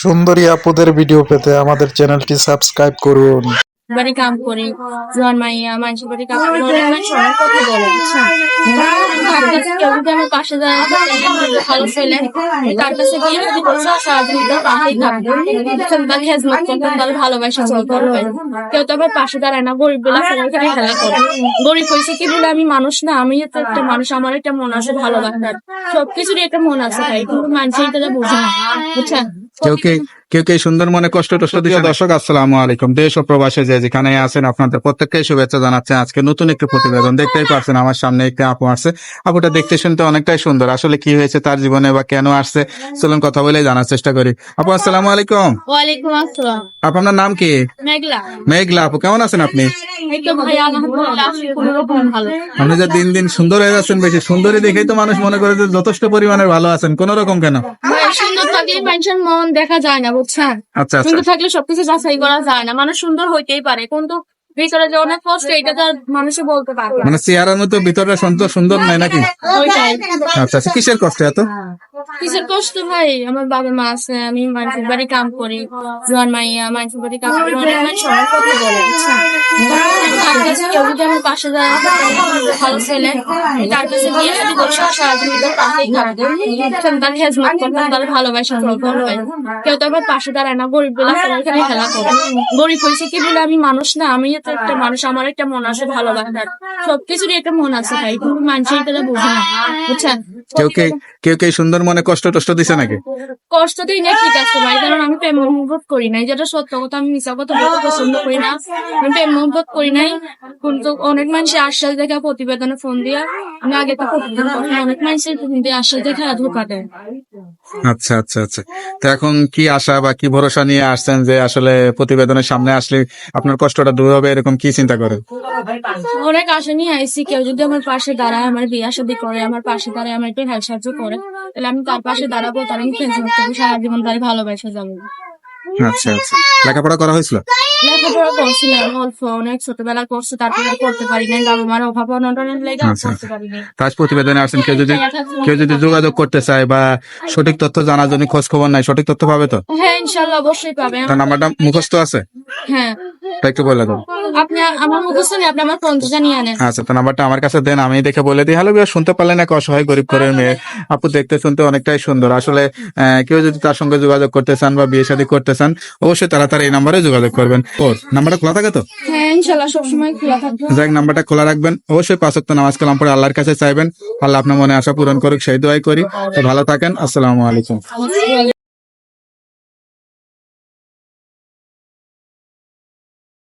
সুন্দরী আপুদের ভিডিও পেতে আমাদের চ্যানেলটি সাবস্ক্রাইব করুন। বাড়ি কাম করি জোয়ান মাইয়া মানুষের বাড়ি কাম করি অনেক মানুষ অনেক কথা বলে বুঝছেন। তার কাছে কেউ যদি আমার পাশে যায় ভালো ফেলে তার কাছে গিয়ে যদি বলছে সারাদিন তার পাশেই থাকবে তার হেজমত করবেন তাহলে ভালোবাসা চলতে পারবে। কেউ তো আমার পাশে দাঁড়ায় না, গরিব বলে সবাই খেলা করে। গরিব হয়েছে কি বলে আমি মানুষ না, আমি তো একটা মানুষ, আমার একটা মন আছে ভালোবাসার, সবকিছুরই একটা মন আছে ভাই, কিন্তু মানুষ এটা বোঝে না বুঝছেন। কেউ কেউ সুন্দর মনে কষ্ট টষ্ট দিয়ে। দর্শক আসসালামু আলাইকুম, দেশ ও প্রবাসে যে যেখানে আছেন আপনাদের প্রত্যেককে শুভেচ্ছা জানাচ্ছে। আজকে নতুন একটি প্রতিবেদন দেখতেই পারছেন, আমার সামনে একটি আপু আসছে। আপুটা দেখতে শুনতে অনেকটাই সুন্দর, আসলে কি হয়েছে তার জীবনে বা কেন আসছে চলুন কথা বলে জানার চেষ্টা করি। আপু আসসালামু আলাইকুম। ওয়ালাইকুম আসসালাম। আপু আপনার নাম কি? মেঘলা। মেঘলা আপু, কেমন আছেন আপনি? এই তো ভাই আলহামদুলিল্লাহ কোনোরকম ভালো। আপনি যে দিন দিন সুন্দর হয়ে যাচ্ছেন, বেশি সুন্দরী দেখেই তো মানুষ মনে করে যে যথেষ্ট পরিমাণে ভালো আছেন, কোন রকম কেন? ভাই সুন্দর থাকলে মানুষের মন দেখা যায় না বুঝছেন। আচ্ছা আচ্ছা, সুন্দর থাকলে সবকিছু যাচাই করা যায় না, মানুষ সুন্দর হইতেই পারে কিন্তু ভিতরে যে অনেক কষ্ট এটা তো আর মানুষে বলতে পারবে না। মানে চেহারার মতো ভিতরে সুন্দর নাই নাকি? ওইটাই। আচ্ছা আচ্ছা, কিসের কষ্ট এত? কিসের কষ্ট ভাই, আমার বাবা মা আছে, আমি মানুষের বাড়ি কাম করি জোয়ান মাইয়া মানুষের বাড়ি কাম করি অনেক মানুষ অনেক কথা বলে বুঝছেন। তার কাছে কেউ যদি আমার পাশে যায় ভালো ফেলে তার কাছে গিয়ে যদি বলছে সারাদিন তার পাশেই থাকবে তার হেজমত করবেন তাহলে ভালোবাসা চলতে পারবে। কেউ তো আমার পাশে দাঁড়ায় না, গরিব বলে সবাই খেলা করে। গরিব হয়েছে কি বলে আমি মানুষ না, আমি তো একটা মানুষ, আমার একটা মন আছে ভালোবাসার, সবকিছুরই একটা মন আছে ভাই, কিন্তু মানুষ এটা বোঝে না বুঝছেন। কেউ সুন্দর মনে কষ্ট টষ্ট দিছে নাকি? কষ্ট দিই না ঠিক আছে ভাই, কারণ আমি প্রেম মহব্বত করি নাই, যেটা সত্য কথা, আমি মিশা কথা বলতে পছন্দ করি না, আমি প্রেম মহব্বত করি নাই। কিন্তু অনেক মানুষের আশ্বাস দেখা প্রতিবেদনে ফোন দিয়া আমি আগে তো প্রতিদিন অনেক মানুষের আশ্বাস দেখা ধোকা দেয়। আচ্ছা আচ্ছা আচ্ছা, তো এখন কি আশা বা কি ভরসা নিয়ে আসছেন যে আসলে প্রতিবেদনের সামনে আসলে আপনার কষ্টটা দূর হবে, এরকম কি চিন্তা করেন? অনেক আশা নিয়ে আইসি, কেউ যদি আমার পাশে দাঁড়ায়, আমার বিয়ে শাদী করে, আমার পাশে দাঁড়ায়, আমার একটু হেল্প সাহায্য করে, তাহলে আমি তার পাশে দাঁড়াবো, তার আমি ফেসবুক করবো, সারা জীবন তার ভালোবাসা যাবো। আচ্ছা আচ্ছা, লেখাপড়া করা হয়েছিল? লেখাপড়া করছিলাম অল্প, অনেক ছোটবেলা করছে, তারপরে করতে পারি নাই, বাবা মার অভাব অনটনের লেগে করতে পারি নাই। তাজ প্রতিবেদনে আসছেন, কেউ যদি যোগাযোগ করতে চায় বা সঠিক তথ্য জানার জন্য খোঁজ খবর নাই, সঠিক তথ্য পাবে তো? হ্যাঁ ইনশাল্লাহ অবশ্যই পাবে। তার নাম্বারটা মুখস্থ আছে? হ্যাঁ তা একটু বলে দেন। আপনি আমার মুখস্থ নেই, আপনি আমার ফোনটা নিয়ে আনেন। আচ্ছা, তো নাম্বারটা আমার কাছে দেন, আমি দেখে বলে দিই। হ্যালো বিয়ার, শুনতে পারলেন এক অসহায় গরিব ঘরের মেয়ে আপু, দেখতে শুনতে অনেকটাই সুন্দর। আসলে কেউ যদি তার সঙ্গে যোগাযোগ করতে চান বা বিয়ে শাদী করতে চান, অবশ্যই তারা এই নাম্বারে যোগাযোগ করবেন। ওর নাম্বারটা খোলা থাকে তো? হ্যাঁ ইনশাল্লাহ সবসময় খোলা থাকবে। যাক, নাম্বারটা খোলা রাখবেন। অবশ্যই 5 ওয়াক্ত নামাজ কালাম পড়ে আল্লাহর কাছে চাইবেন, আল্লাহ আপনার মনে আশা পূরণ করুক, সেই দোয়াই করি। তো ভালো থাকেন, আসসালামু আলাইকুম।